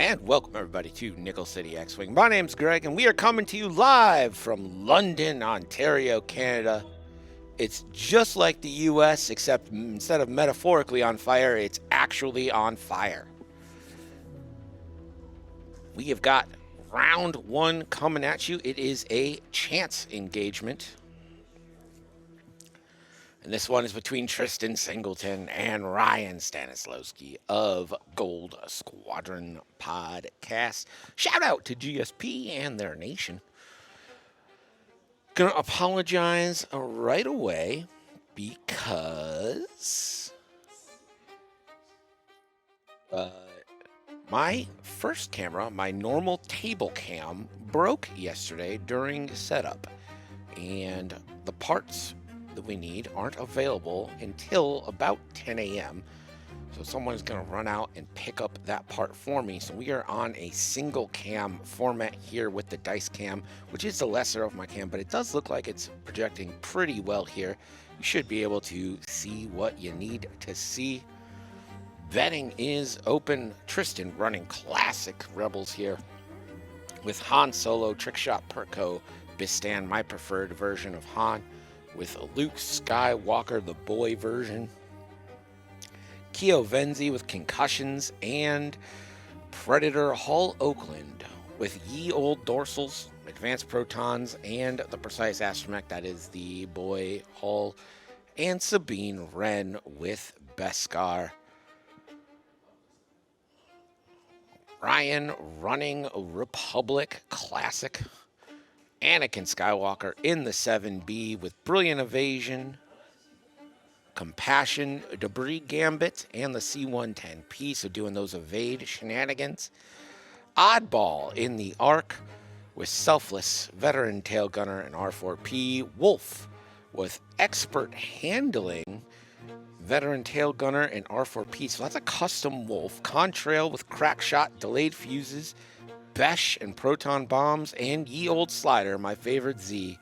And welcome everybody to Nickel City X-Wing. My name's Greg, and we are coming to you live from London, Ontario, Canada. It's just like the US, except instead of metaphorically on fire, it's actually on fire. We have got round one coming at you. It is a chance engagement. And this one is between Tristan Singleton and Ryan Stanislawski of Gold Squadron Podcast. Shout out to GSP and their nation. Gonna apologize right away because my first camera, my normal table cam, broke yesterday during setup. And the parts that we need aren't available until about 10 a.m. So someone's going to run out and pick up that part for me. So we are on a single cam format here with the dice cam, which is the lesser of my cam, but it does look like it's projecting pretty well here. You should be able to see what you need to see. Vetting is open. Tristan running classic Rebels here with Han Solo, Trickshot Perko, Bistan, my preferred version of Han, with Luke Skywalker, the boy version, Keo Venzi with Concussions, and Predator Hull Oakland with Ye Old Dorsals, Advanced Protons, and the Precise Astromech, that is the boy Hull, and Sabine Wren with Beskar. Ryan running Republic Classic, Anakin Skywalker in the 7B with Brilliant Evasion, Compassion, Debris Gambit, and the C-110P, so doing those evade shenanigans. Oddball in the Arc with Selfless, Veteran Tail Gunner, and R4P. Wolf with Expert Handling, Veteran Tail Gunner, and R4P, so that's a custom Wolf. Contrail with Crackshot, Delayed Fuses, Besh and Proton Bombs, and Ye Old Slider, my favorite Z,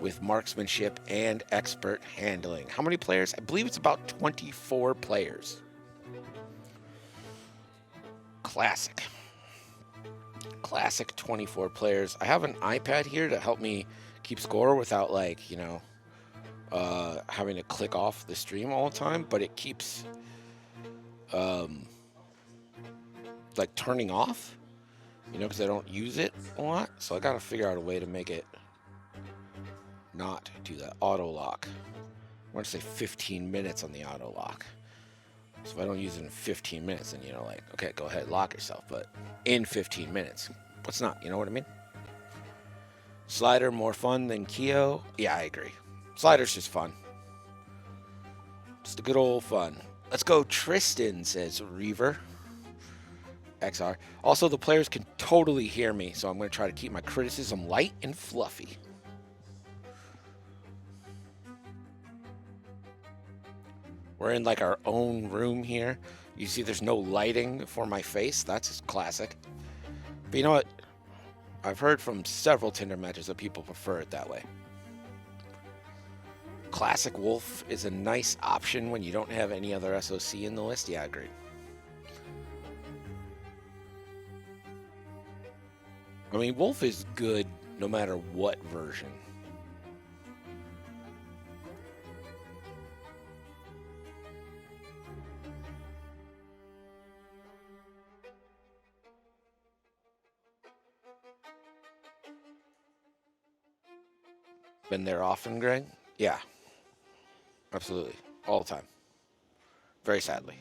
with Marksmanship and Expert Handling. How many players? I believe it's about 24 players. Classic. Classic 24 players. I have an iPad here to help me keep score without, like, having to click off the stream all the time, but it keeps, turning off. Because I don't use it a lot. So I got to figure out a way to make it not do that. Auto lock. I want to say 15 minutes on the auto lock. So if I don't use it in 15 minutes, then, okay, go ahead, lock yourself. But in 15 minutes, what's not? You know what I mean? Slider more fun than Keo? Yeah, I agree. Slider's just fun. Just a good old fun. Let's go Tristan, says Reaver. XR. Also, the players can totally hear me, so I'm going to try to keep my criticism light and fluffy. We're in our own room here. You see there's no lighting for my face. That's classic. But you know what? I've heard from several Tinder matches that people prefer it that way. Classic Wolf is a nice option when you don't have any other SOC in the list. Yeah, I agree. I mean, Wolf is good no matter what version. Been there often, Greg? Yeah. Absolutely. All the time. Very sadly.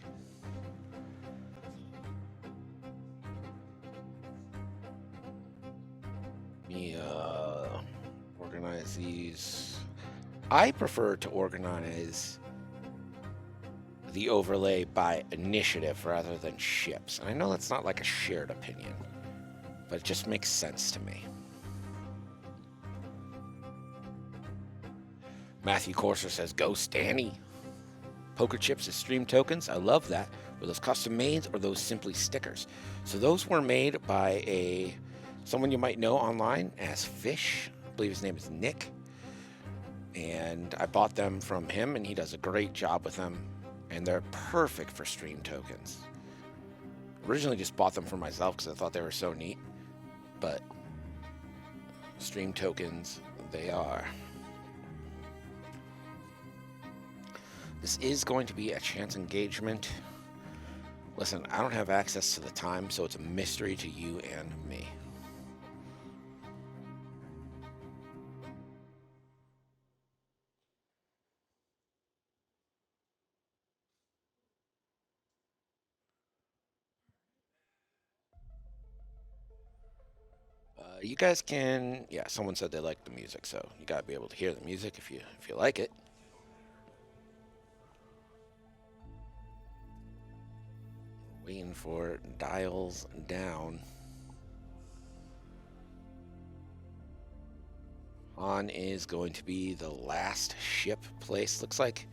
Organize these. I prefer to organize the overlay by initiative rather than ships. And I know that's not a shared opinion, but it just makes sense to me. Matthew Corser says, go Stanny. Poker chips as stream tokens. I love that. Were those custom made or those simply stickers? So those were made by someone you might know online as Fish. I believe his name is Nick. And I bought them from him, and he does a great job with them. And they're perfect for stream tokens. Originally just bought them for myself because I thought they were so neat, but stream tokens they are. This is going to be a chance engagement. Listen, I don't have access to the time, so it's a mystery to you and me. You guys can, yeah, someone said they like the music, so you gotta be able to hear the music if you like it. Waiting for dials down. Han is going to be the last ship placed. Looks like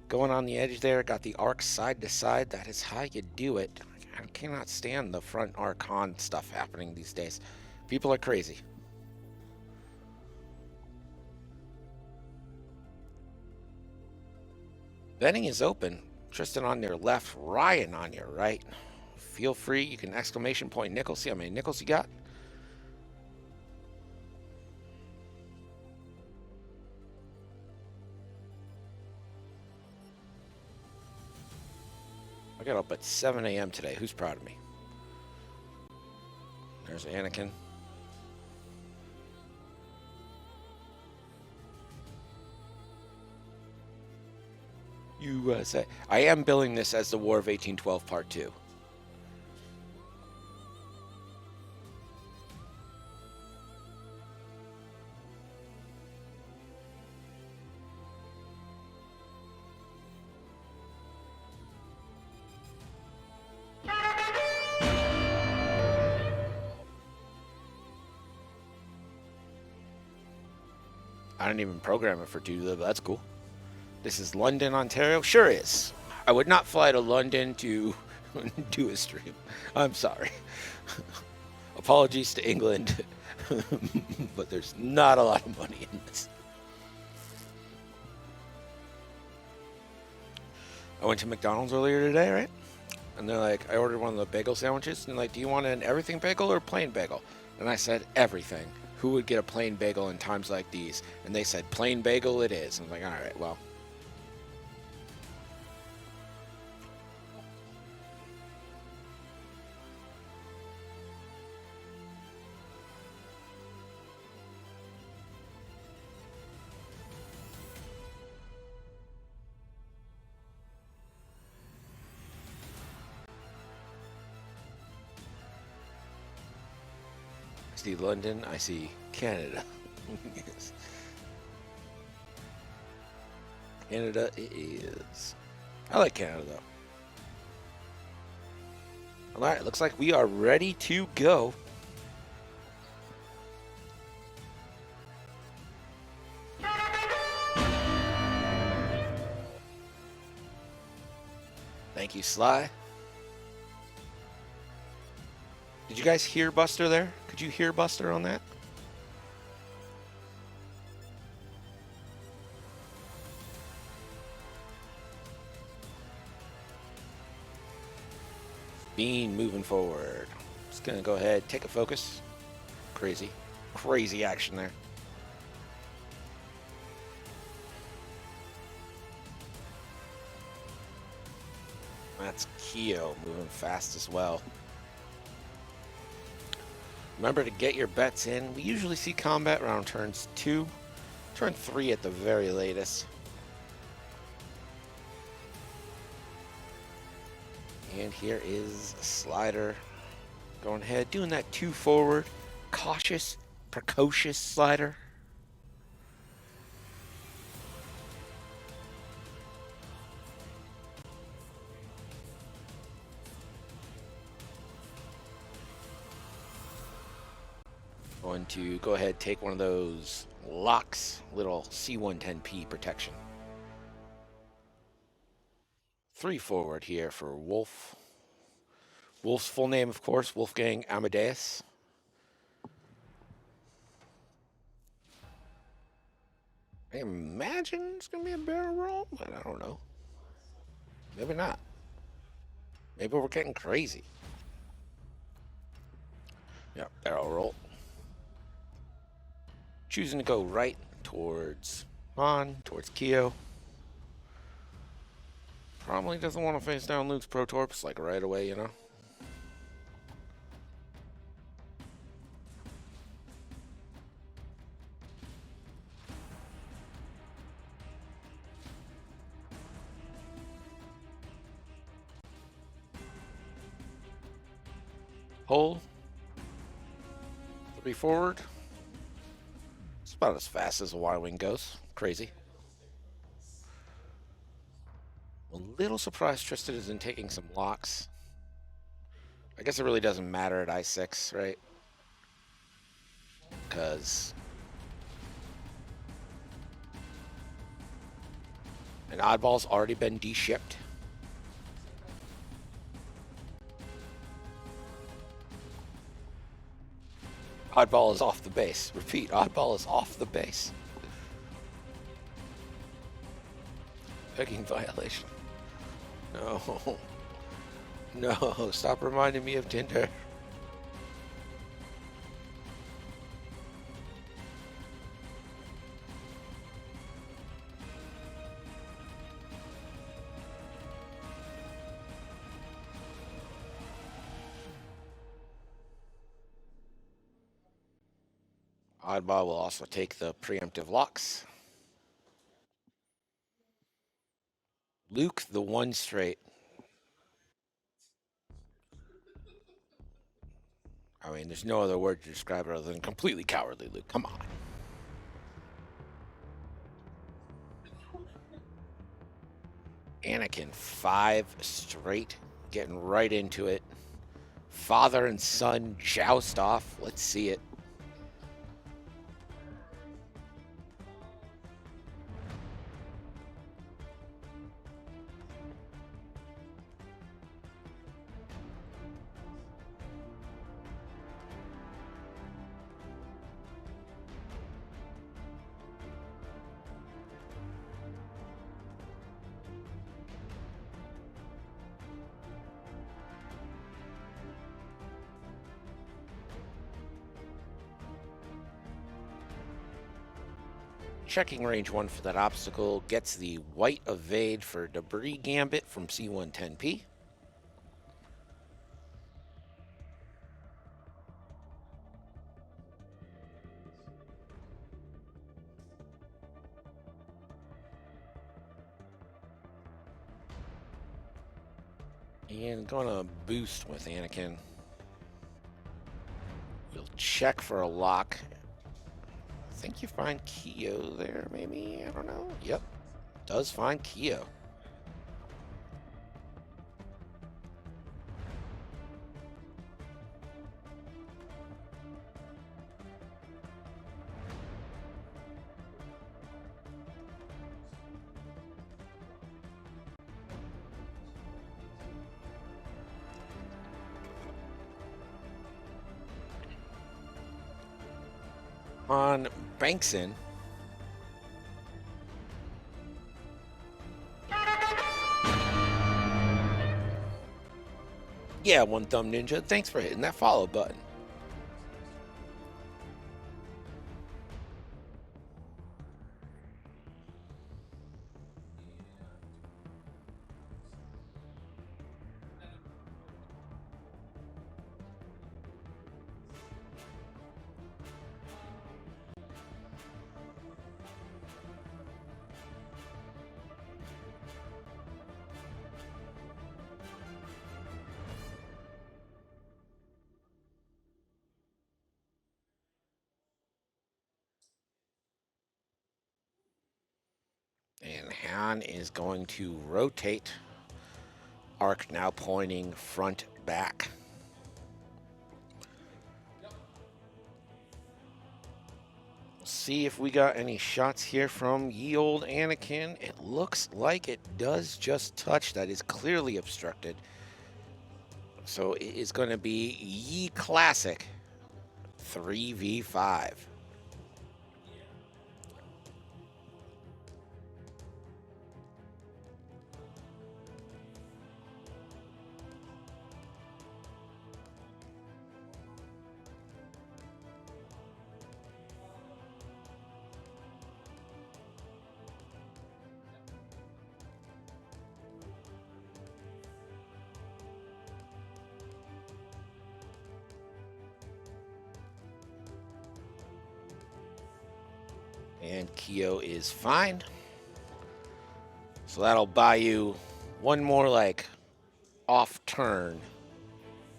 going on the edge there, got the arc side to side. That is how you do it. I cannot stand the front arc Han stuff happening these days. People are crazy. Betting is open. Tristan on your left, Ryan on your right. Feel free. You can exclamation point nickel. See how many nickels you got. I got up at 7 a.m. today. Who's proud of me? There's Anakin. USA. I am billing this as the War of 1812 Part 2. I didn't even program it for 2, but that's cool. This is London, Ontario? Sure is. I would not fly to London to do a stream. I'm sorry. Apologies to England, but there's not a lot of money in this. I went to McDonald's earlier today, right? And they're like, I ordered one of the bagel sandwiches, and like, do you want an everything bagel or plain bagel? And I said, everything. Who would get a plain bagel in times like these? And they said, plain bagel it is. I'm like, all right, well. I see London, I see Canada. Yes. Canada it is. I like Canada though. Alright, looks like we are ready to go. Thank you, Sly. Did you guys hear Buster there? Could you hear Buster on that? Bean moving forward. Just gonna go ahead, take a focus. Crazy. Crazy action there. That's Keo moving fast as well. Remember to get your bets in. We usually see combat around turns 2, turn 3 at the very latest. And here is Slider going ahead, doing that 2 forward, cautious, precocious slider. Going to go ahead, take one of those locks, little C110P protection. 3 forward here for Wolf. Wolf's full name, of course, Wolfgang Amadeus. I imagine it's going to be a barrel roll, but I don't know. Maybe not. Maybe we're getting crazy. Yep, barrel roll. Choosing to go right towards towards Keo. Probably doesn't want to face down Luke's Protorps like right away, you know? Hold. 3 forward. It's about as fast as a Y-Wing goes. Crazy. A little surprised Tristan isn't taking some locks. I guess it really doesn't matter at I6, right? Because an oddball's already been de-shipped. Oddball is off the base. Repeat, oddball is off the base. Begging violation. No. No, stop reminding me of Tinder. Oddball will also take the preemptive locks. Luke, the 1 straight. I mean, there's no other word to describe it other than completely cowardly, Luke. Come on. Anakin, 5 straight. Getting right into it. Father and son joust off. Let's see it. Checking range 1 for that obstacle. Gets the white evade for debris gambit from C110P. And gonna boost with Anakin. We'll check for a lock. I think you find Keo there, maybe? I don't know. Yep, does find Keo. On Bankson. Yeah, One Thumb Ninja. Thanks for hitting that follow button. And Han is going to rotate. Arc now pointing front back. See if we got any shots here from ye old Anakin. It looks like it does just touch. That is clearly obstructed. So it is going to be ye classic 3v5. And Kyo is fine. So that'll buy you one more, like, off turn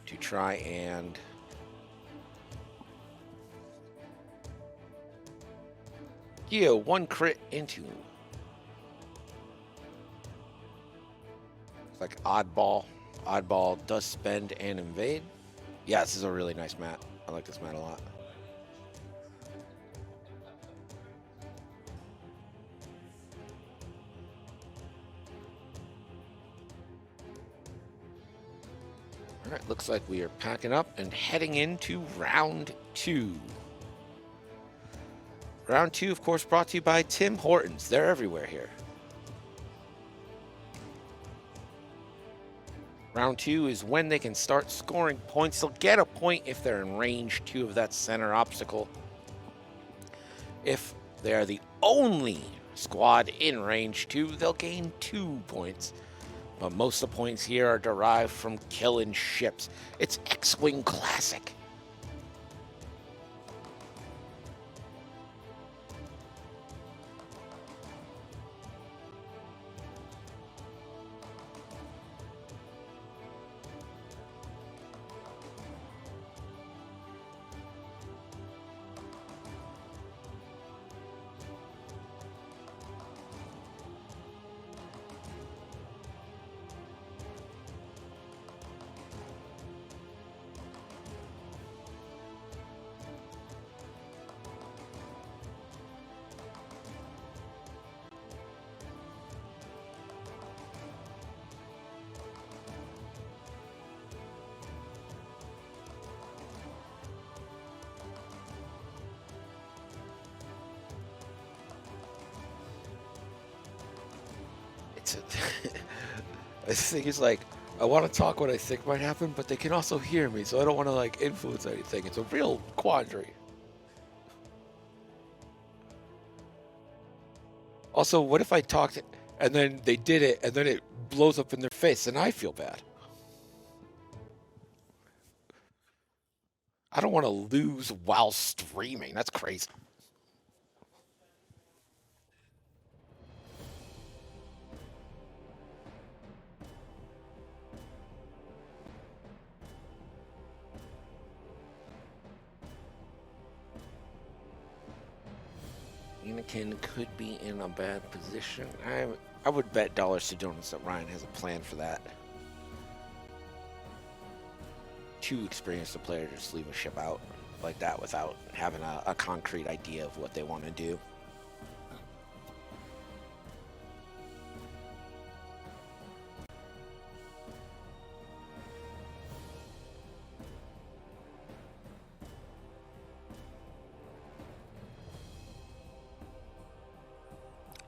to try and Kyo, one crit into. It's like oddball. Oddball does spend and invade. Yeah, this is a really nice mat. I like this mat a lot. All right, looks like we are packing up and heading into round 2. Round 2, of course, brought to you by Tim Hortons. They're everywhere here. Round 2 is when they can start scoring points. They'll get a point if they're in range 2 of that center obstacle. If they are the only squad in range 2, they'll gain 2 points. But most of the points here are derived from killing ships. It's X-Wing Classic. I think it's like, I want to talk what I think might happen, but they can also hear me, so I don't want to like influence anything. It's a real quandary. Also, what if I talked and then they did it and then it blows up in their face and I feel bad? I don't want to lose while streaming. That's crazy. Anakin could be in a bad position. I would bet dollars to donuts that Ryan has a plan for that. Too experienced a player to just leave a ship out like that without having a concrete idea of what they want to do.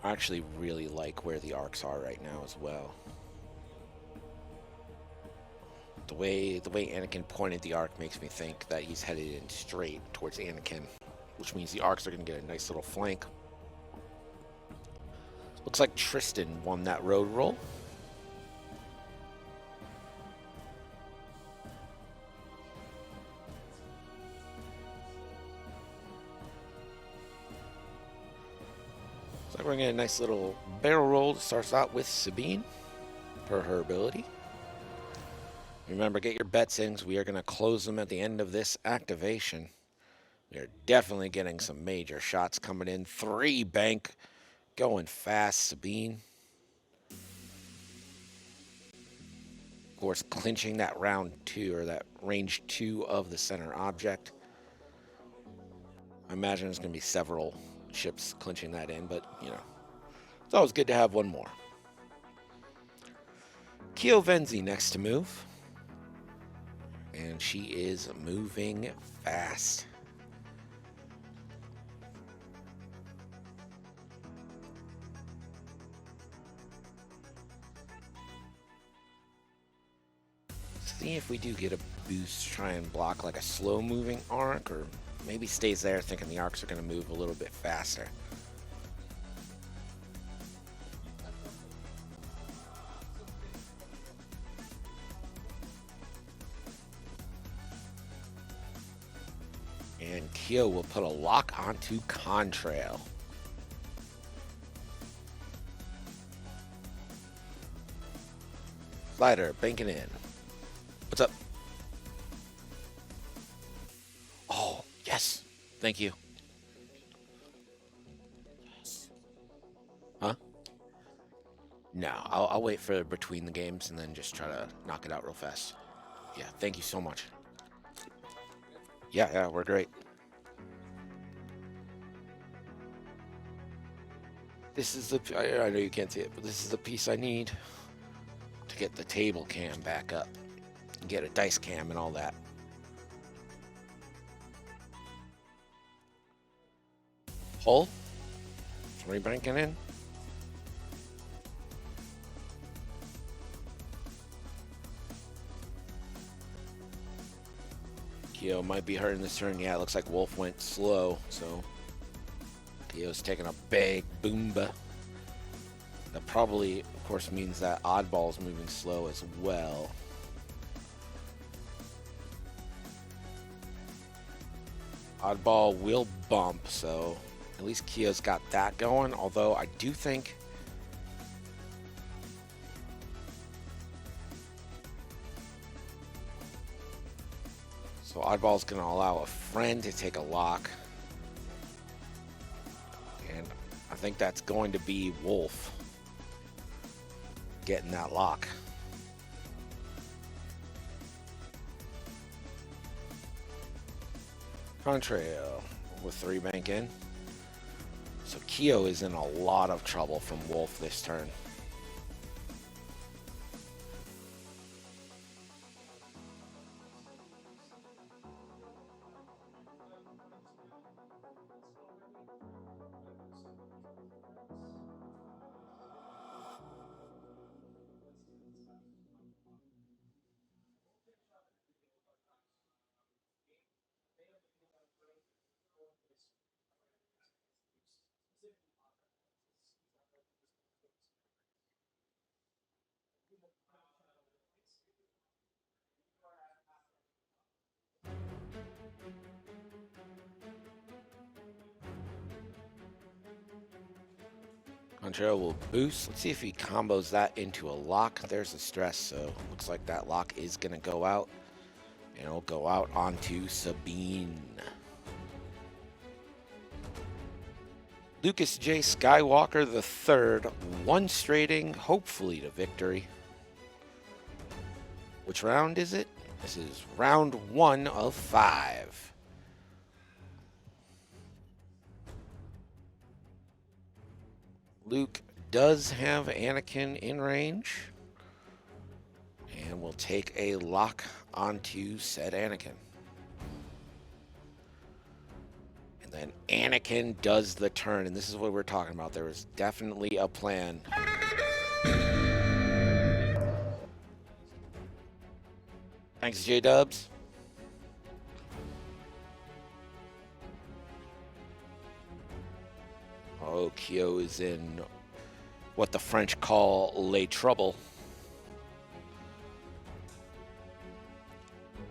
I actually really like where the arcs are right now as well. The way Anakin pointed the arc makes me think that he's headed in straight towards Anakin, which means the arcs are going to get a nice little flank. Looks like Tristan won that road roll. So we're going to get a nice little barrel roll that starts out with Sabine, per her ability. Remember, get your bets in, 'cause we are going to close them at the end of this activation. We are definitely getting some major shots coming in. 3 bank, going fast, Sabine. Of course, clinching that round 2, or that range 2 of the center object. I imagine there's going to be several ships clinching that in, but, you know, it's always good to have one more. Kyo Venzi next to move. And she is moving fast. See if we do get a boost, try and block like a slow moving arc, or maybe stays there thinking the arcs are going to move a little bit faster. And Kyo will put a lock onto Contrail. Slider, banking in. What's up? Oh, yes. Thank you. Huh? No, I'll wait for between the games and then just try to knock it out real fast. Yeah, thank you so much. Yeah, we're great. This is the, I know you can't see it, but this is the piece I need to get the table cam back up. And get a dice cam and all that. Hull? 3 banking in? Keo might be hurting this turn. Yeah, it looks like Wolf went slow, so Keo's taking a big boomba. That probably, of course, means that Oddball's moving slow as well. Oddball will bump, so at least Keo's got that going, although I do think so Oddball's going to allow a friend to take a lock. And I think that's going to be Wolf getting that lock. Contrail with 3 bank in. So Keo is in a lot of trouble from Wolf this turn. Contrail will boost. Let's see if he combos that into a lock. There's a stress, so looks like that lock is going to go out. And it'll go out onto Sabine. Lucas J. Skywalker III, 1 straighting, hopefully to victory. Which round is it? This is round 1 of 5. Luke does have Anakin in range. And will take a lock onto said Anakin. And then Anakin does the turn. And this is what we're talking about. There was definitely a plan. Thanks, J-Dubs. Oh, Keo is in what the French call les trouble.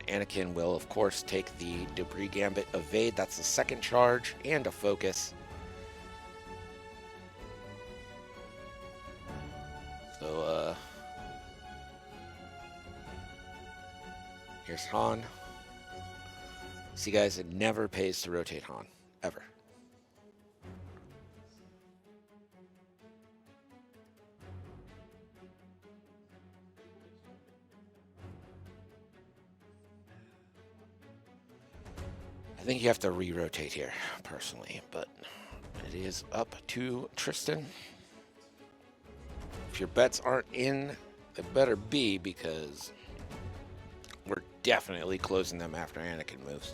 Anakin will, of course, take the Debris Gambit evade. That's the second charge and a focus. So, here's Han. See, guys, it never pays to rotate Han, ever. I think you have to re-rotate here, personally, but it is up to Tristan. If your bets aren't in, they better be, because we're definitely closing them after Anakin moves.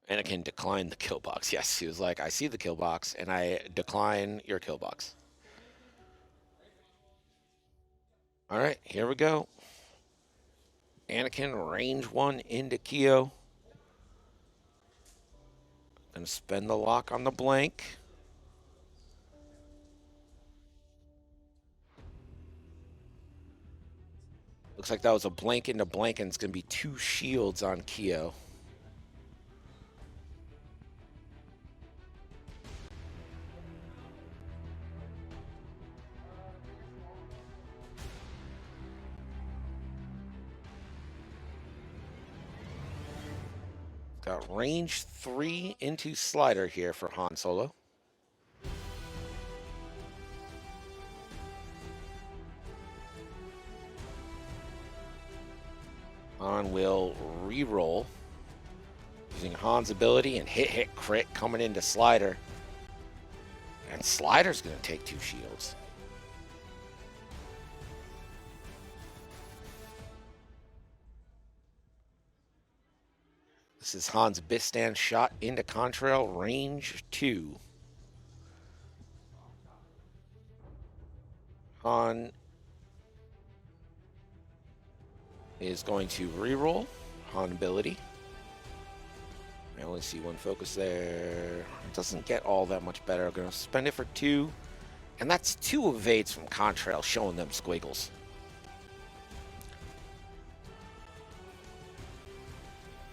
Anakin declined the kill box. Yes, he was like, I see the kill box, and I decline your kill box. All right, here we go. Anakin, range 1 into Keo. Gonna spend the lock on the blank. Looks like that was a blank into blank, and it's going to be 2 shields on Keo. Got range 3 into slider here for Han Solo. Han will re-roll using Han's ability and hit crit coming into slider. And slider's going to take 2 shields. This is Han's Bistan shot into contrail, range 2. Han is going to re-roll Han ability. I only see 1 focus there. It doesn't get all that much better. I'm going to spend it for 2. And that's 2 evades from contrail, showing them squiggles.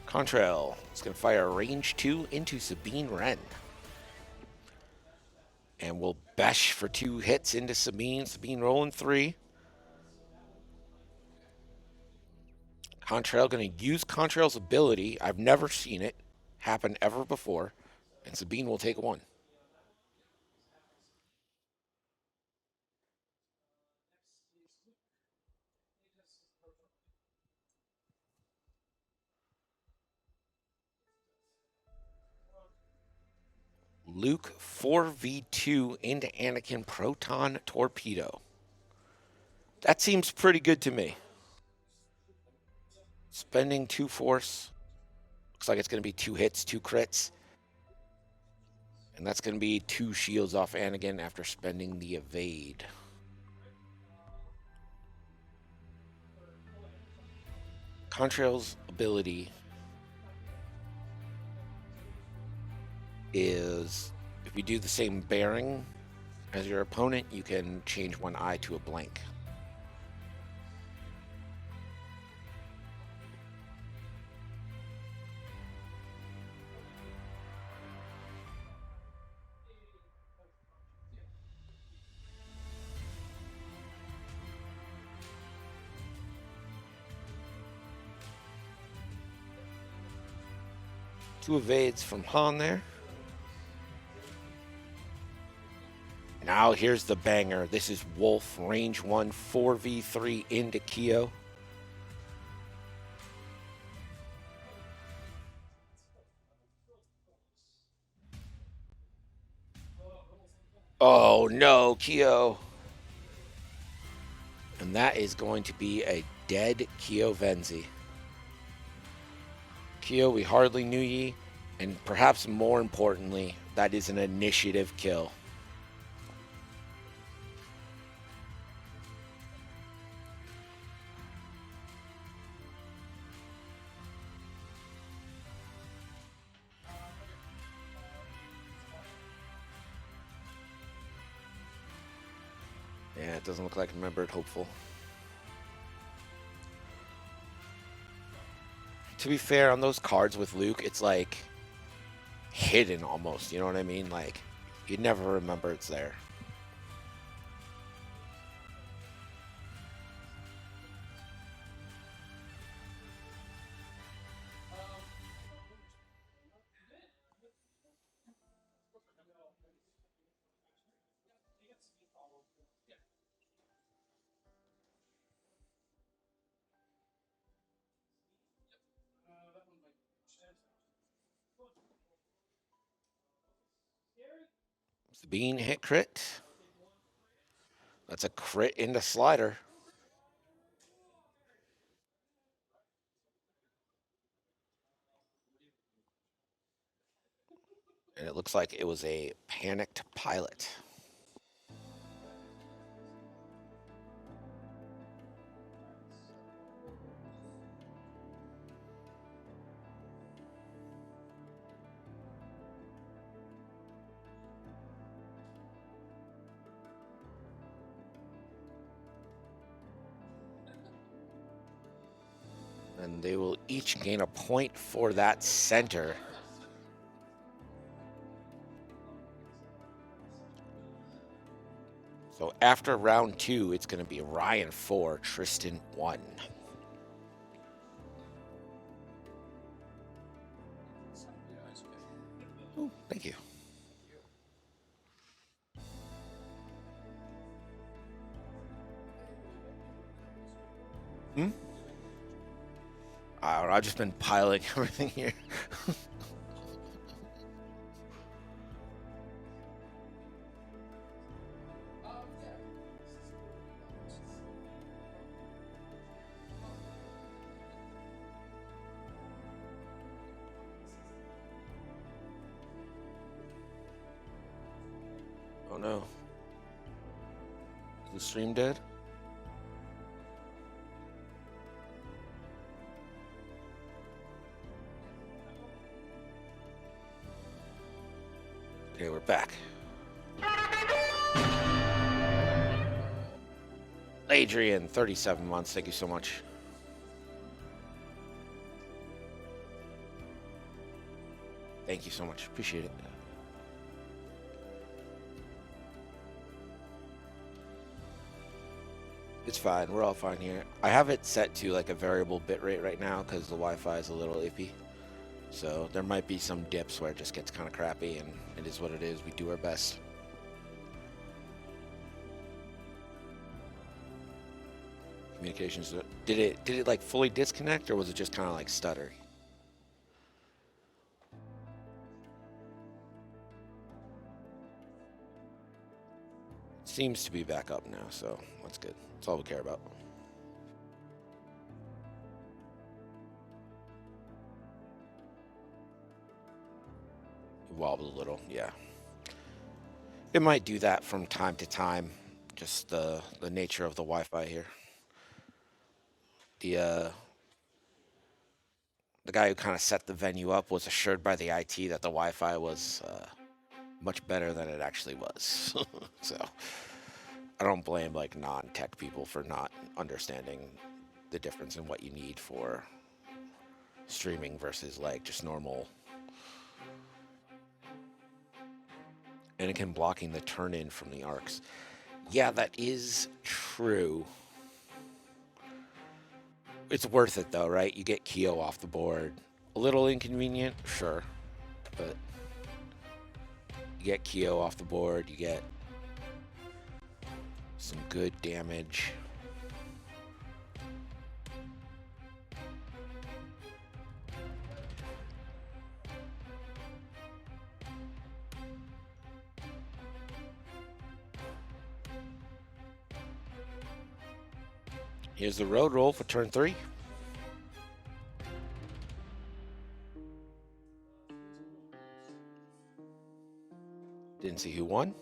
Contrail is going to fire range 2 into Sabine Wren. And we'll bash for 2 hits into Sabine. Sabine rolling 3. Contrail going to use Contrail's ability. I've never seen it happen ever before. And Sabine will take 1. Luke 4v2 into Anakin Proton Torpedo. That seems pretty good to me. Spending 2 force. Looks like it's going to be 2 hits, 2 crits. And that's going to be 2 shields off Anakin after spending the evade. Contrail's ability is, if you do the same bearing as your opponent, you can change 1 eye to a blank. Two evades from Han there. Now here's the banger. This is Wolf, range 1, 4v3 into Keo. Oh no, Keo. And that is going to be a dead Keo Venzi. Keo, we hardly knew ye, and perhaps more importantly, that is an initiative kill. Yeah, it doesn't look like remembered hopeful. To be fair, on those cards with Luke, it's like hidden almost, you know what I mean? Like, you'd never remember it's there. Sabine hit crit. That's a crit into slider. And it looks like it was a panicked pilot. And they will each gain a point for that center. So after round 2, it's going to be Ryan 4, Tristan 1. Oh, thank you. Hmm? I don't know, I've just been piling everything here. Oh no. Is the stream dead? Okay, we're back. Adrian, 37 months. Thank you so much. Thank you so much. Appreciate it. It's fine. We're all fine here. I have it set to like a variable bitrate right now because the Wi-Fi is a little iffy. So there might be some dips where it just gets kind of crappy, and it is what it is. We do our best. Communications. Did it like fully disconnect, or was it just kind of like stutter? Seems to be back up now, so that's good. That's all we care about. It wobbled a little, yeah. It might do that from time to time. Just the nature of the Wi-Fi here. The guy who kind of set the venue up was assured by the IT that the Wi-Fi was much better than it actually was. So I don't blame like non-tech people for not understanding the difference in what you need for streaming versus like just normal. Anakin blocking the turn-in from the arcs. Yeah, that is true. It's worth it though, right? You get Keo off the board. A little inconvenient, sure, but you get Keo off the board. You get some good damage. Here's the road roll for turn 3. Didn't see who won.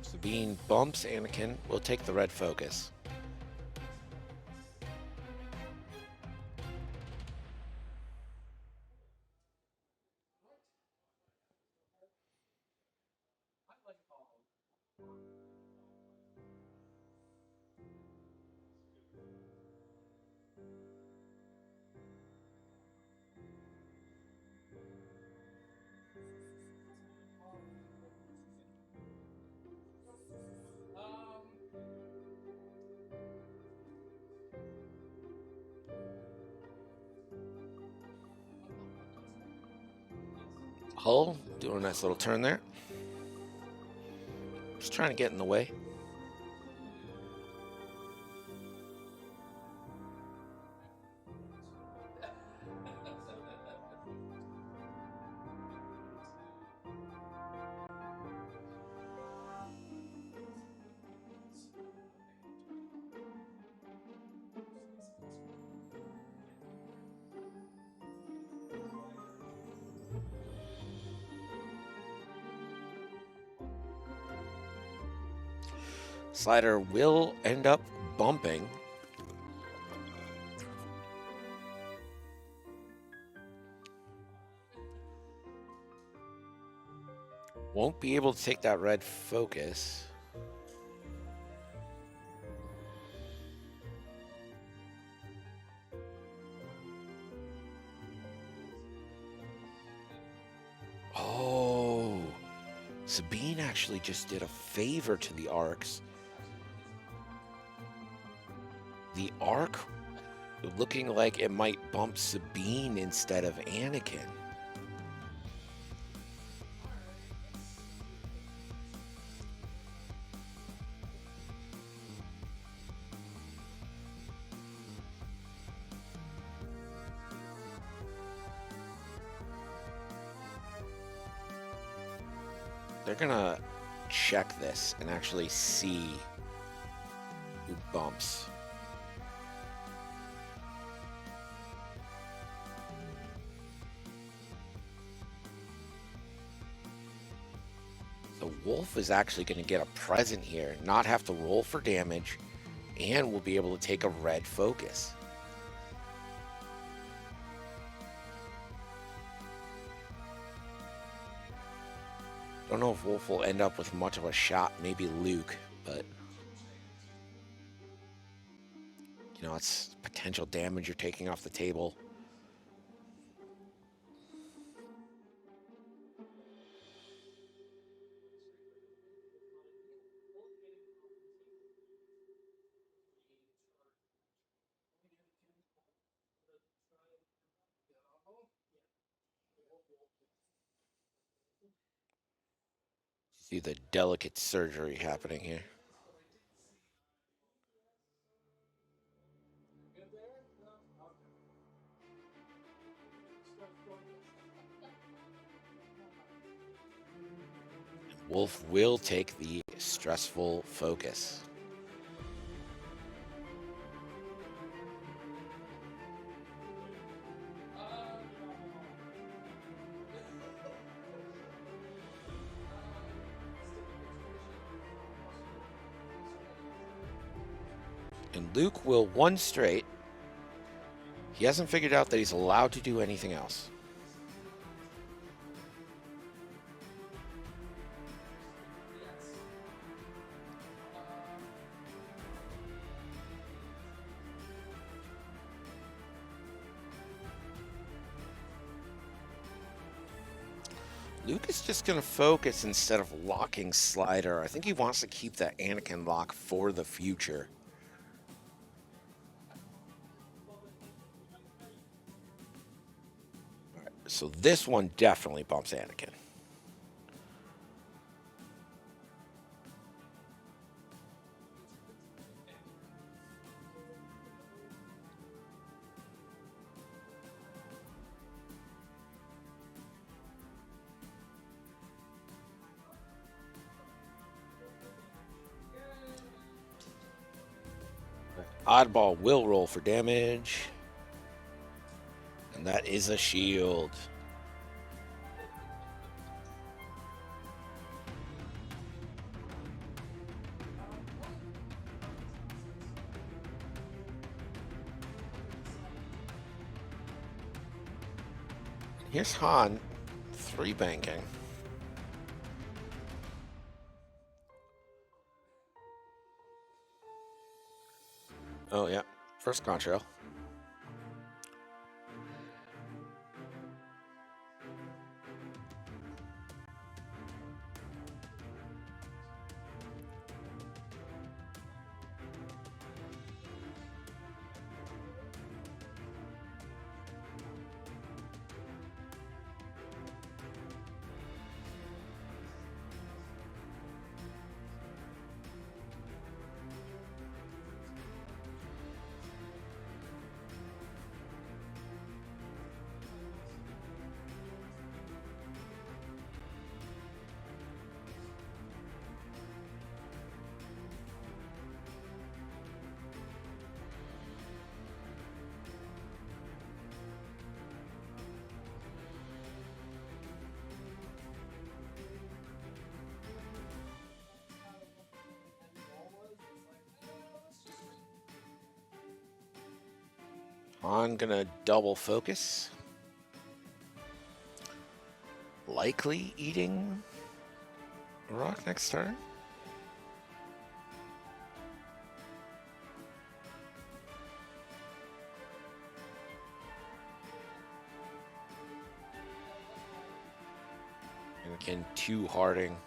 Sabine bumps Anakin. We'll take the red focus. Hull doing a nice little turn there. Just trying to get in the way. Slider will end up bumping. Won't be able to take that red focus. Oh, Sabine actually just did a favor to the arcs. The arc looking like it might bump Sabine instead of Anakin. They're gonna check this and actually see who bumps. So Wolf is actually going to get a present here, not have to roll for damage, and will be able to take a red focus. Don't know if Wolf will end up with much of a shot, maybe Luke, but you know, it's potential damage you're taking off the table. See the delicate surgery happening here. Wolf will take the stressful focus. And Luke will one straight. He hasn't figured out that he's allowed to do anything else. Luke is just going to focus instead of locking Slider. I think he wants to keep that Anakin lock for the future. All right, so this one definitely bumps Anakin. Oddball will roll for damage. And that is a shield. Here's Han, 3 banking. Oh, yeah. First contrail. I'm gonna double focus. Likely eating a rock next turn. And again, 2 Harding.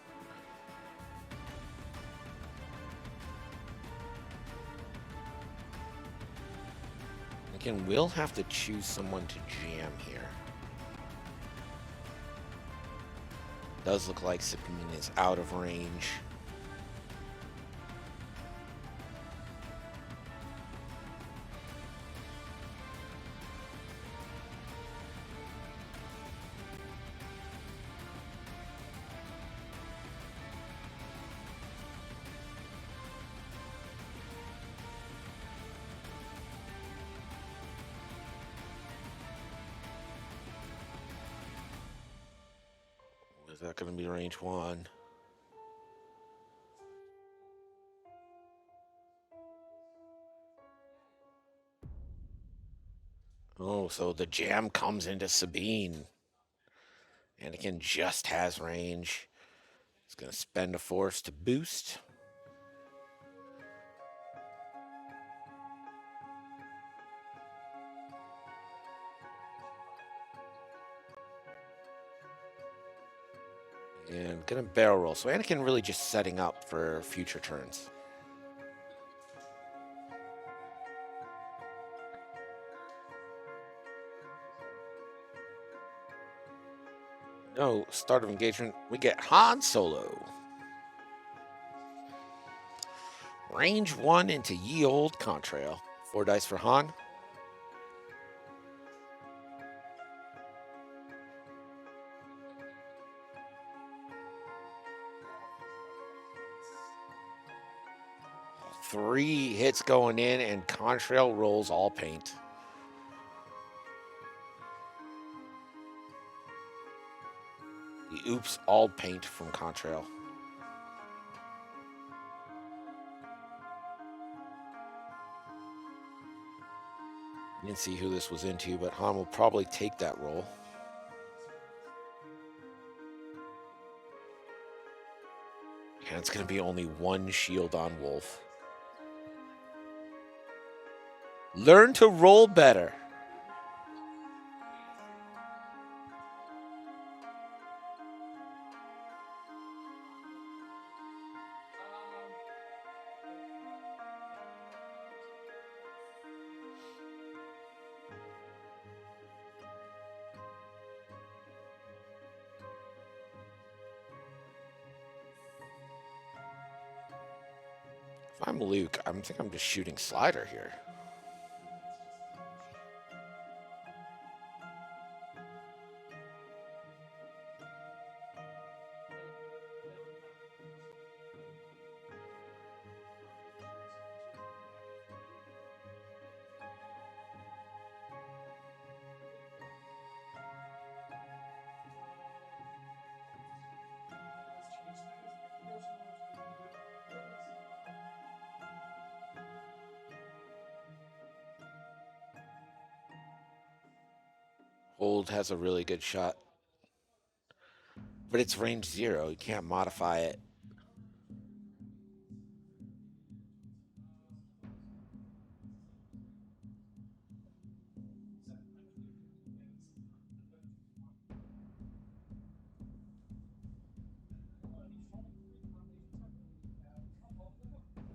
Again, we'll have to choose someone to jam here. Does look like Sabine is out of range. Is that going to be range 1? Oh, so the jam comes into Sabine. Anakin just has range. He's going to spend a force to boost. And going to barrel roll. So Anakin really just setting up for future turns. No start of engagement. We get Han Solo. Range 1 into ye old contrail. 4 dice for Han. Three hits going in, and Contrail rolls all paint. He oops all paint from Contrail. Didn't see who this was into, but Han will probably take that roll. And it's going to be only 1 shield on Wolf. Learn to roll better. If I'm Luke, I think I'm just shooting Slider here. Hold has a really good shot. But it's range 0. You can't modify it.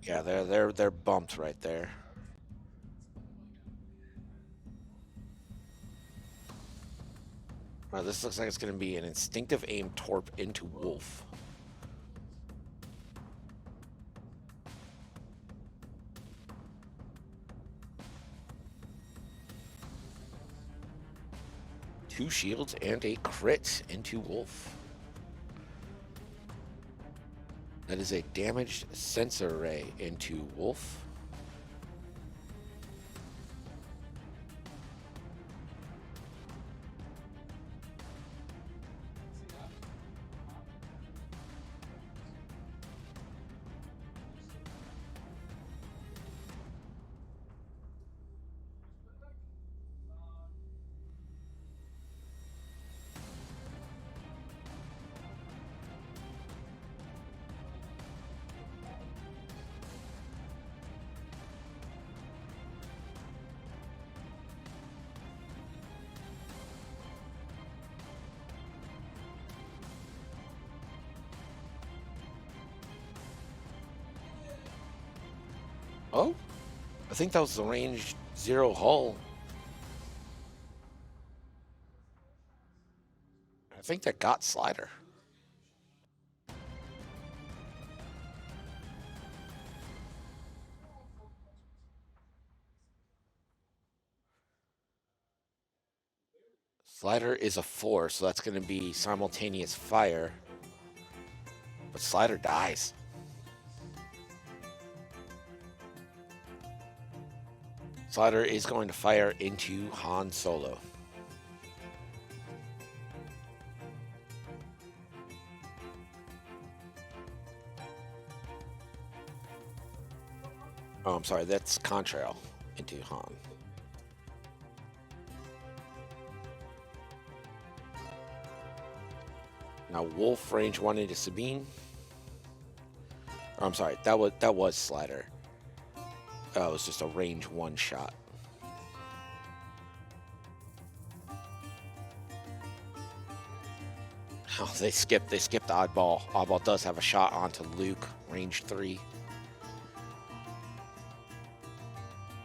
Yeah, they're bumped right there. Well, this looks like it's going to be an instinctive aim torp into Wolf. Two shields and a crit into Wolf. That is a damaged sensor ray into Wolf. Oh, I think that was the range 0 hull. I think that got Slider. Slider is a 4, so that's going to be simultaneous fire. But Slider dies. Slider is going to fire into Han Solo. Oh, I'm sorry, that's Contrail into Han. Now Wolf range 1 into Sabine. Oh, I'm sorry, that was Slider. Oh, it was just a range 1 shot. Oh, they skipped Oddball. Oddball does have a shot onto Luke, range 3.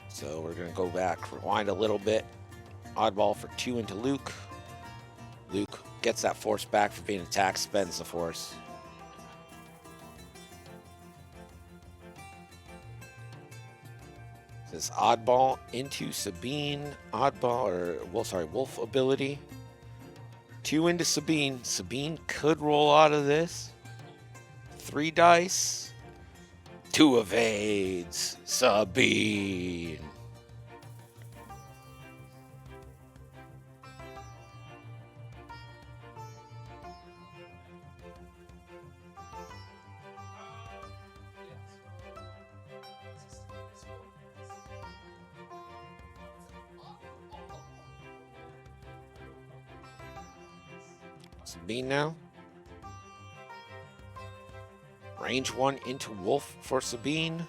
So we're gonna go back, rewind a little bit. Oddball for 2 into Luke. Luke gets that force back for being attacked, spends the force. This Oddball into Sabine. Wolf ability. 2 into Sabine. Sabine could roll out of this. 3 dice. 2 evades. Sabine. Sabine now. Range 1 into Wolf for Sabine.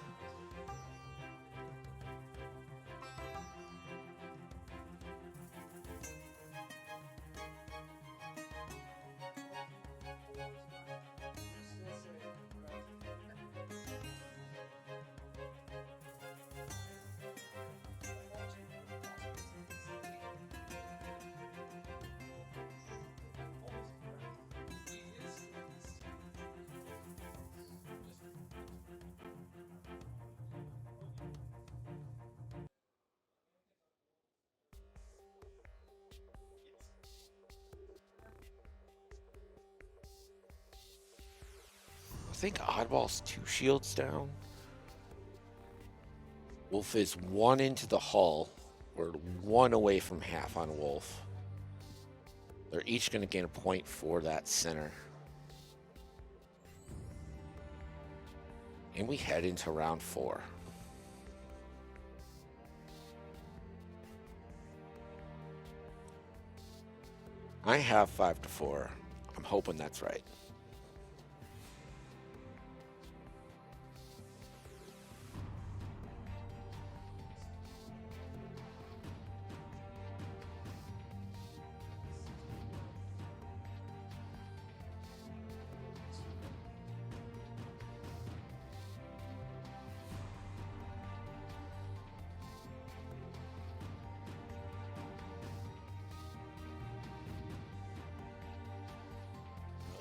I think Oddball's 2 shields down. Wolf is 1 into the hull. We're 1 away from half on Wolf. They're each going to gain a point for that center. And we head into round 4. I have 5 to 4. I'm hoping that's right.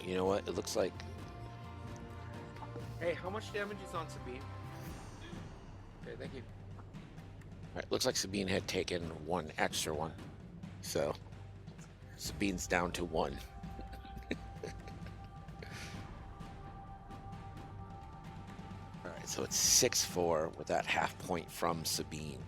You know what? It looks like... Hey, how much damage is on Sabine? Okay, thank you. Alright, looks like Sabine had taken 1 extra one. So, Sabine's down to 1. Alright, so it's 6-4 with that half point from Sabine.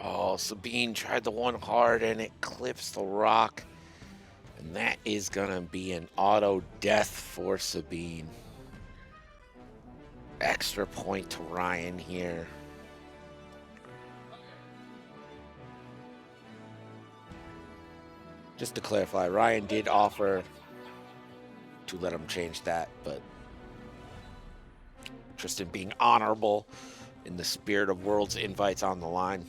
Oh, Sabine tried the one hard and it clips the rock. And that is going to be an auto death for Sabine. Extra point to Ryan here. Just to clarify, Ryan did offer to let him change that, but Tristan being honorable in the spirit of World's invites on the line.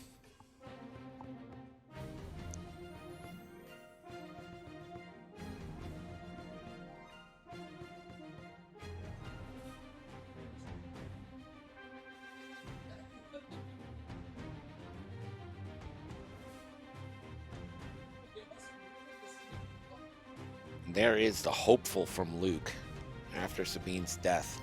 And there is the hopeful from Luke after Sabine's death.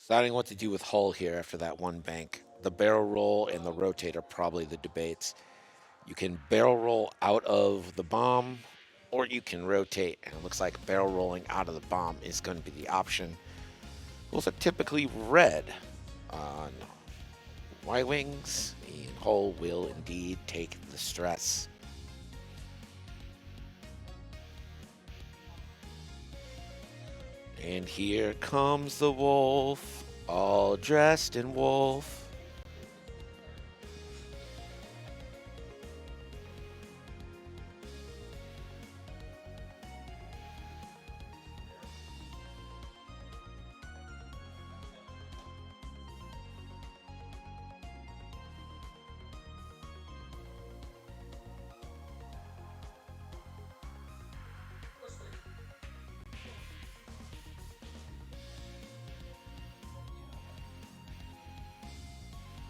Deciding what to do with Hull here after that one bank. The barrel roll and the rotate are probably the debates. You can barrel roll out of the bomb, or you can rotate, and it looks like barrel rolling out of the bomb is going to be the option. Those are typically red on Y-Wings, and Hull will indeed take the stress. And here comes the wolf, all dressed in wolf.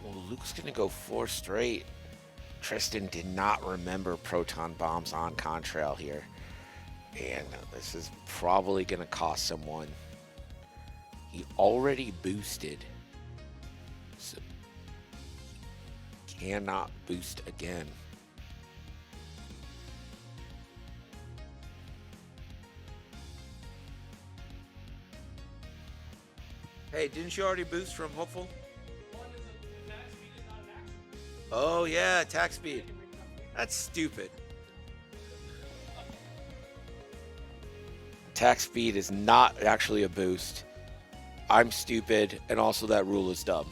Well, Luke's going to go 4 straight. Tristan did not remember proton bombs on Contrail here. And this is probably going to cost someone. He already boosted. So cannot boost again. Hey, didn't you already boost from Hopeful? Oh, yeah, attack speed. That's stupid. Attack speed is not actually a boost. I'm stupid, and also that rule is dumb.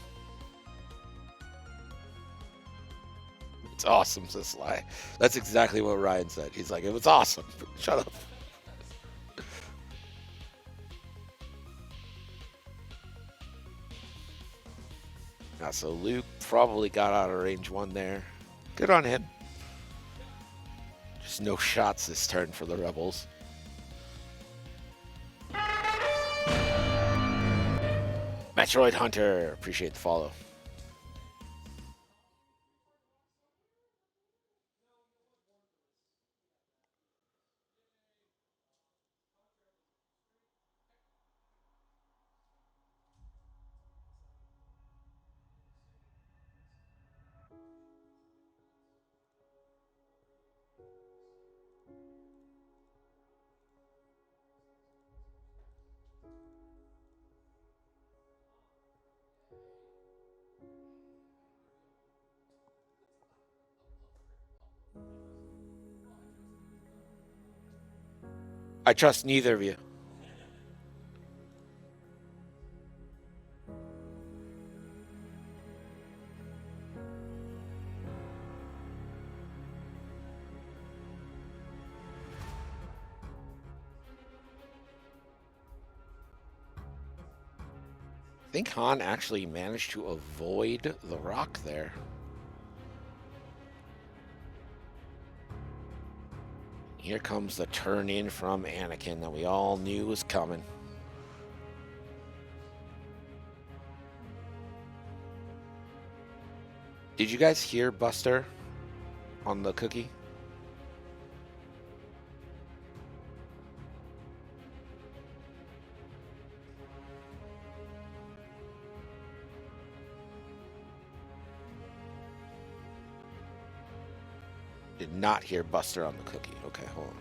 It's awesome, says Sly. That's exactly what Ryan said. He's like, it was awesome. Shut up. So Luke probably got out of range 1 there. Good on him. There's no shots this turn for the rebels. Metroid Hunter, appreciate the follow. I trust neither of you. I think Han actually managed to avoid the rock there. Here comes the turn in from Anakin that we all knew was coming. Did you guys hear Buster on the cookie? Did not hear Buster on the cookie. Okay, hold on.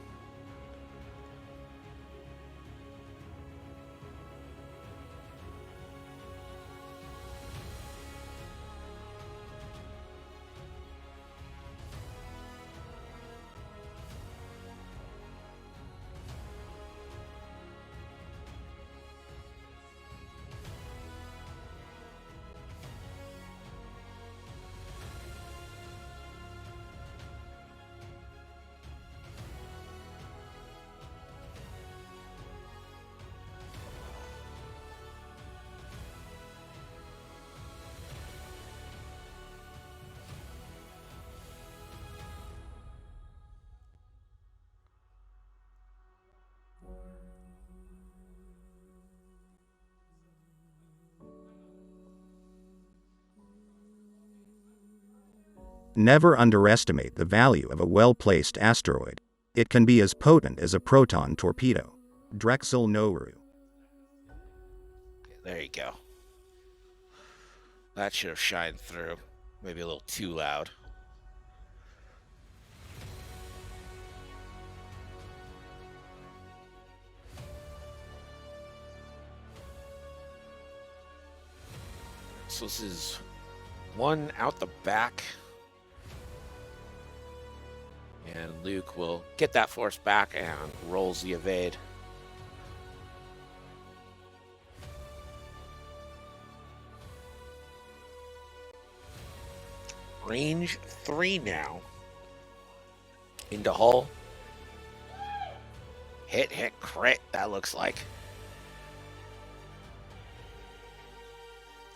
Never underestimate the value of a well-placed asteroid. It can be as potent as a proton torpedo. Drexel Noru. There you go. That should have shined through. Maybe a little too loud. So this is one out the back. And Luke will get that force back and rolls the evade. Range 3 now. Into hull. Hit, crit, that looks like.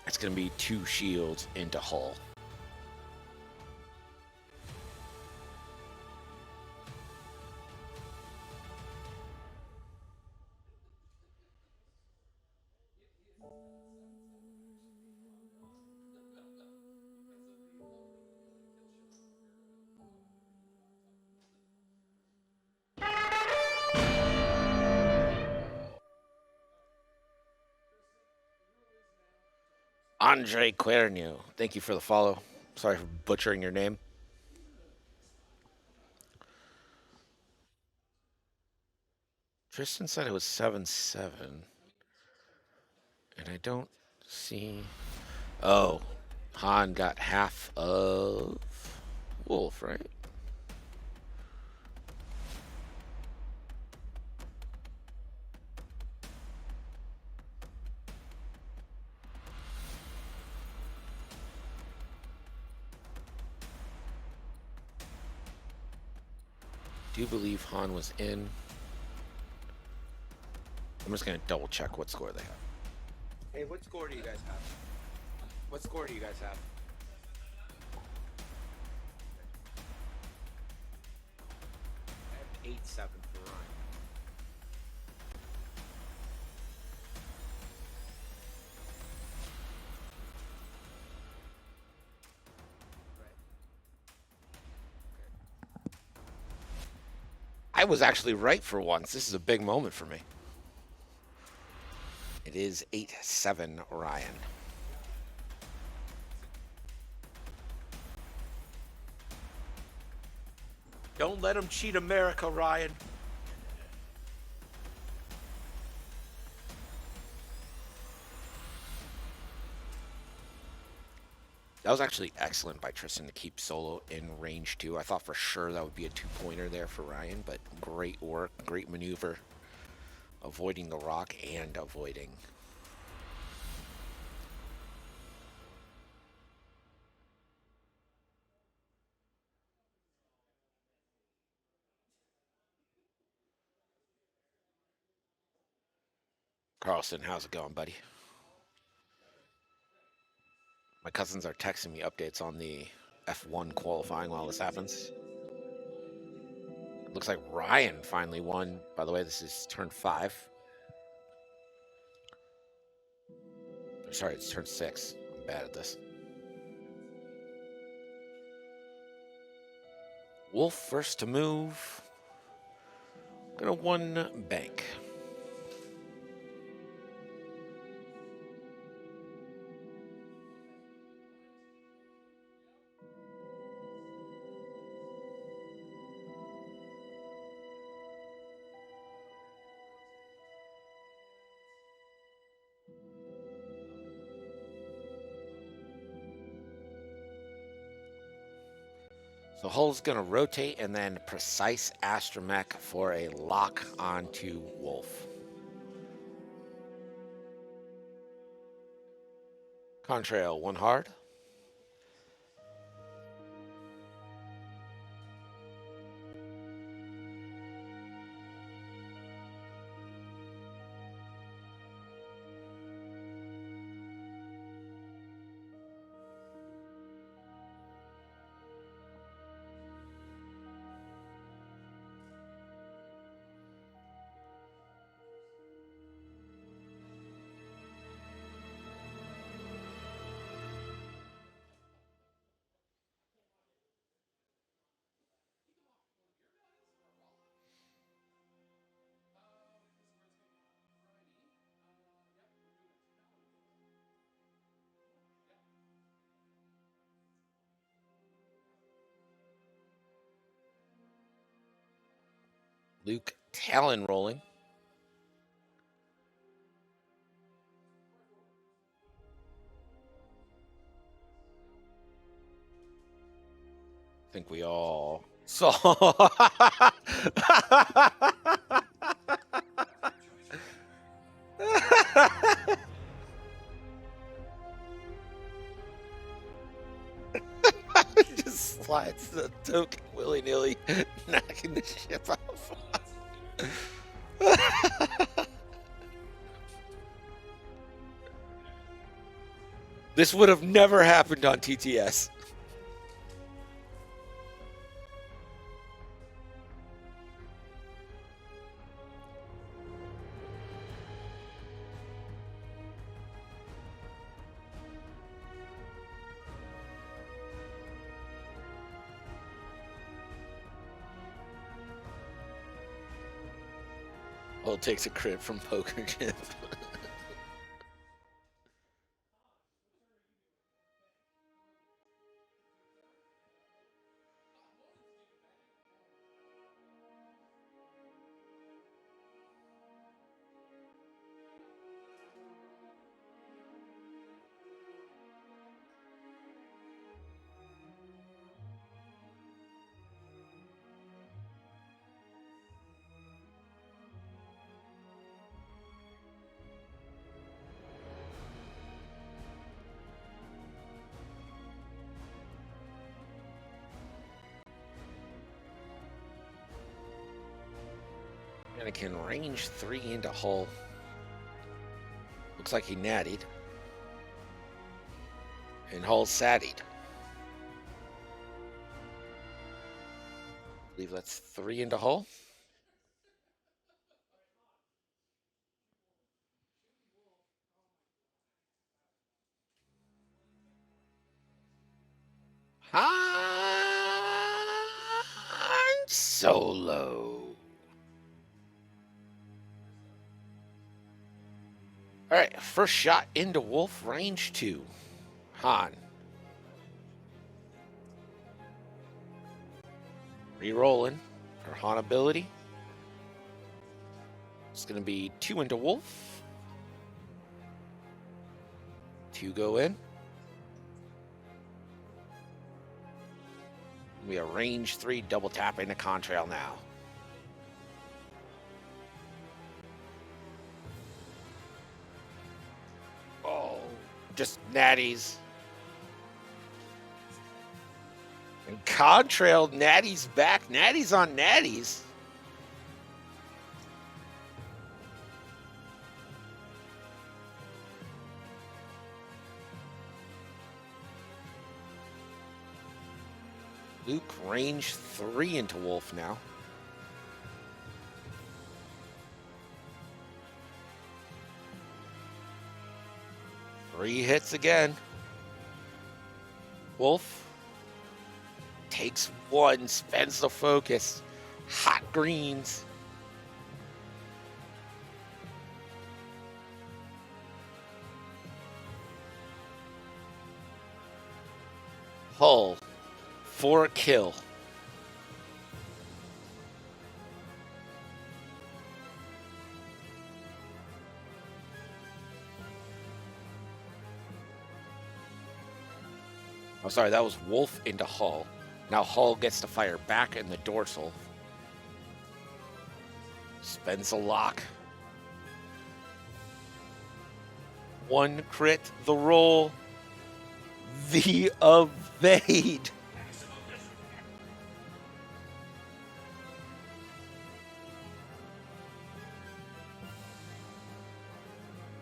It's going to be 2 shields into hull. Andre Cuerno, thank you for the follow. Sorry for butchering your name. Tristan said it was 7-7. And I don't see... Oh, Han got half of Wolf, right? Do believe Han was in. I'm just going to double check what score they have. Hey, what score do you guys have? What score do you guys have? 8-7 for Ryan. I was actually right for once. This is a big moment for me. It is 8-7 Ryan. Don't let him cheat America, Ryan. That was actually excellent by Tristan to keep Solo in range too. I thought for sure that would be a two-pointer there for Ryan, but great work, great maneuver, avoiding the rock and avoiding. Carlson, how's it going, buddy? My cousins are texting me updates on the F1 qualifying while this happens. Looks like Ryan finally won. By the way, this is turn 5. Sorry, it's turn 6. I'm bad at this. Wolf first to move. Gonna one bank. So Hull's going to rotate and then precise astromech for a lock onto Wolf. Contrail, one hard. Luke Talon rolling. I think we all saw. Just slides the token willy-nilly, knocking the ship off. This would have never happened on TTS. Well, it takes a crit from Poker Chip. Anakin range 3 into Hull. Looks like he nattied. And Hull sattied. I believe that's 3 into Hull. Han Solo. All right, first shot into Wolf, range 2. Han. Rerolling for Han ability. It's going to be 2 into Wolf. 2 go in. We have range 3 double tap into contrail now. Oh, just natties. And contrail, natties back. Natties on natties. Luke, range 3 into Wolf now. Three hits again. Wolf takes 1, spends the focus. Hot greens. Hull for a kill. I'm sorry, that was Wolf into Hull. Now Hull gets to fire back in the dorsal. Spends a lock. 1 crit, the roll, the evade.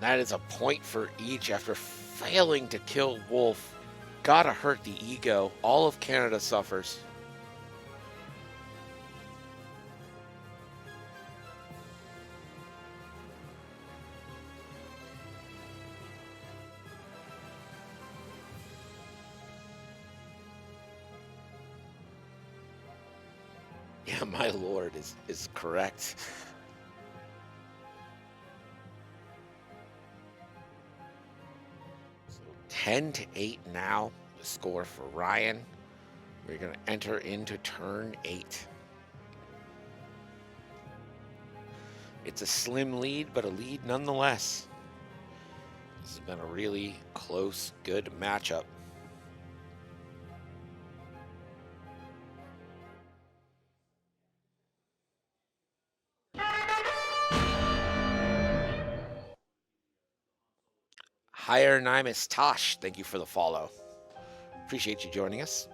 That is a point for each after failing to kill Wolf. Gotta hurt the ego. All of Canada suffers. Yeah, my lord is correct. So 10-8 now, the score for Ryan. We're going to enter into turn 8. It's a slim lead, but a lead nonetheless. This has been a really close, good matchup. Hieronymus Tosh, thank you for the follow. Appreciate you joining us.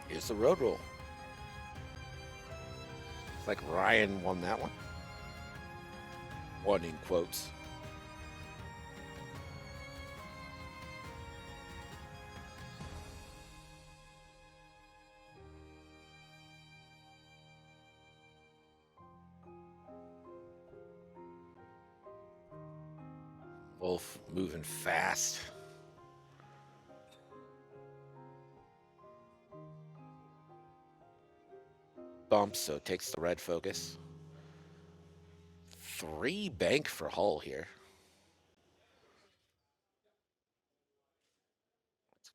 Here's the road roll. It's like Ryan won that one. One in quotes. Both moving fast. Bumps, so it takes the red focus. 3 bank for Hull here.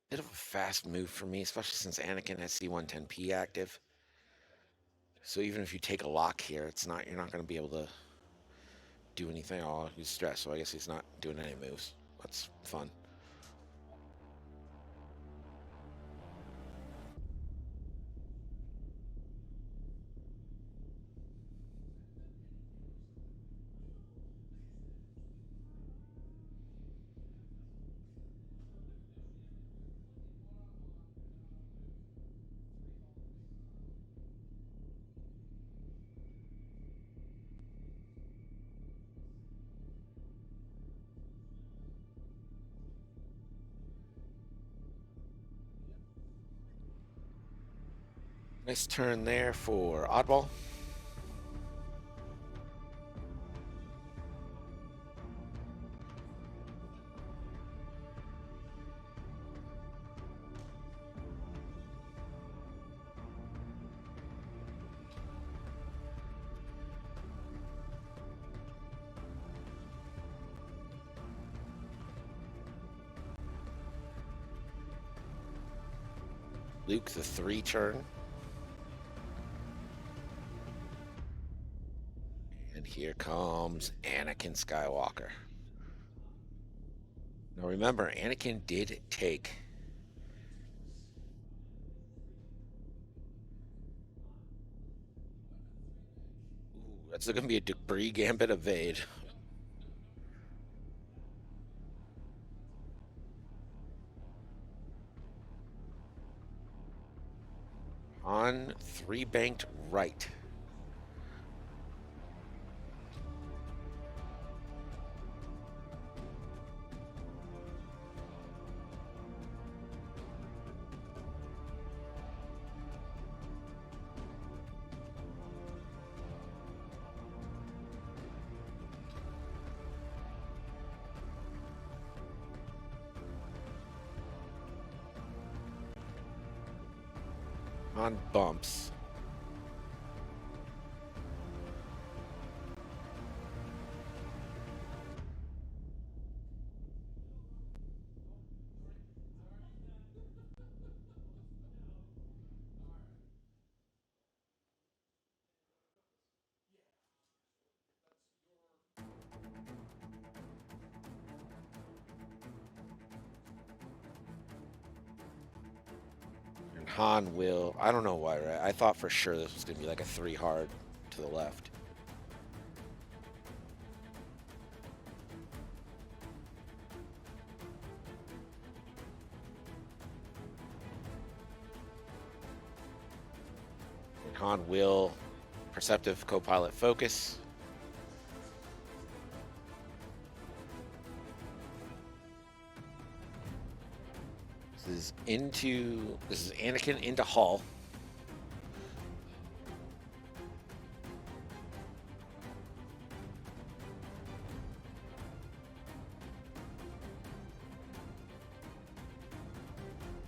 Bit of a fast move for me, especially since Anakin has C110P active. So even if you take a lock here, you're not going to be able to do anything. Oh, he's stressed, so I guess he's not doing any moves. That's fun. Nice turn there for Oddball. Luke the 3 turn. And here comes Anakin Skywalker. Now remember, Anakin did take. Ooh, that's going to be a debris gambit evade. On 3 banked right. On bumps. And Han will. I don't know why, right? I thought for sure this was going to be like a 3 hard to the left. And Han will. Perceptive co-pilot focus. This is Anakin into Hull.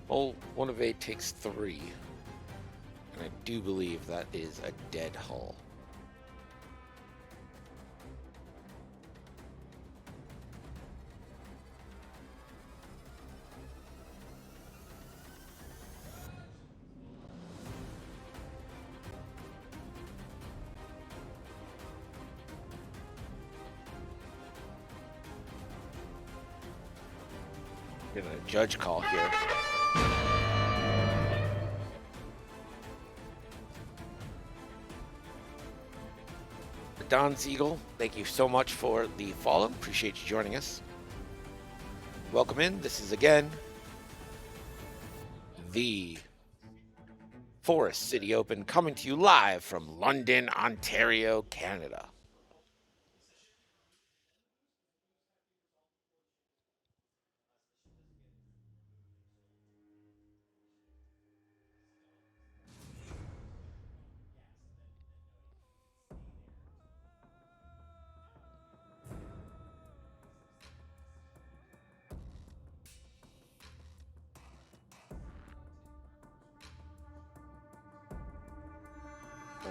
Hull 1 of 8 takes 3. And I do believe that is a dead Hull. Getting a judge call here. Don Siegel, thank you so much for the follow. Appreciate you joining us. Welcome in. This is again the Forest City Open coming to you live from London, Ontario, Canada.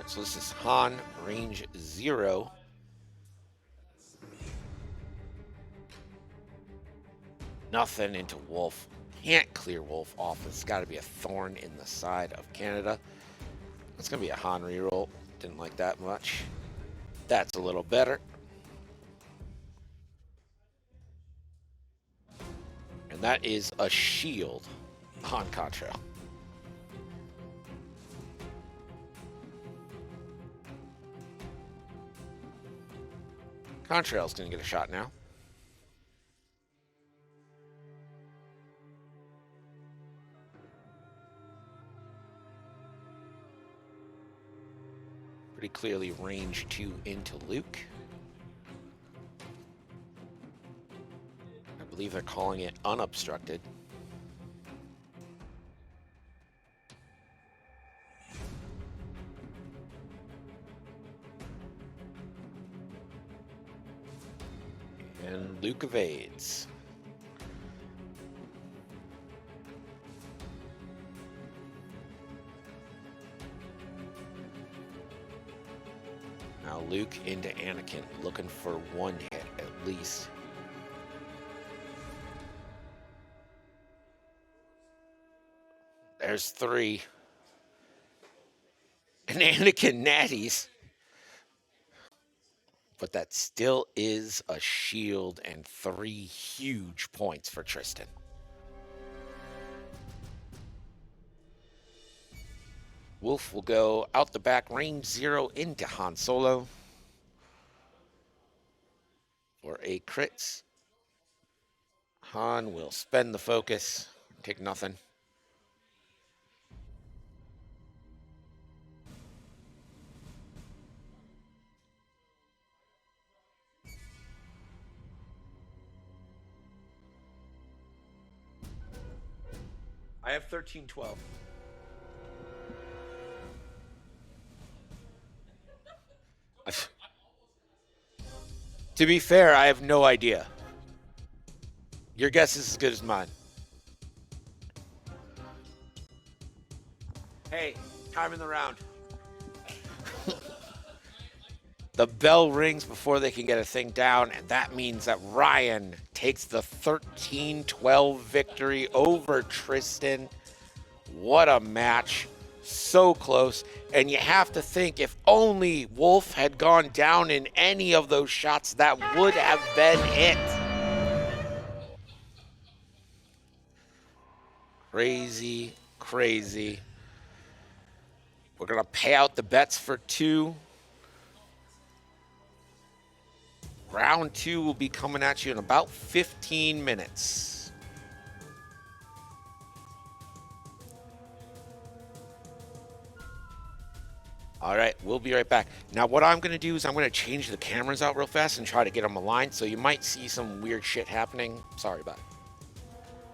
Alright, so this is Han, range 0. Nothing into Wolf. Can't clear Wolf off. It's got to be a thorn in the side of Canada. It's going to be a Han reroll. Didn't like that much. That's a little better. And that is a shield on Contrail. Contrail's going to get a shot now. Pretty clearly range 2 into Luke. I believe they're calling it unobstructed. And Luke evades. Now Luke into Anakin, looking for one hit at least. There's 3. And Anakin natties. But that still is a shield and 3 huge points for Tristan. Wolf will go out the back, range 0 into Han Solo for a crits. Han will spend the focus, take nothing. I have 13-12. To be fair, I have no idea. Your guess is as good as mine. Hey, time in the round. The bell rings before they can get a thing down, and that means that Ryan takes the 13-12 victory over Tristan. What a match. So close. And you have to think, if only Wolf had gone down in any of those shots, that would have been it. Crazy, crazy. We're going to pay out the bets for 2. Round 2 will be coming at you in about 15 minutes. All right, we'll be right back. Now, what I'm going to do is I'm going to change the cameras out real fast and try to get them aligned, so you might see some weird shit happening. Sorry about it.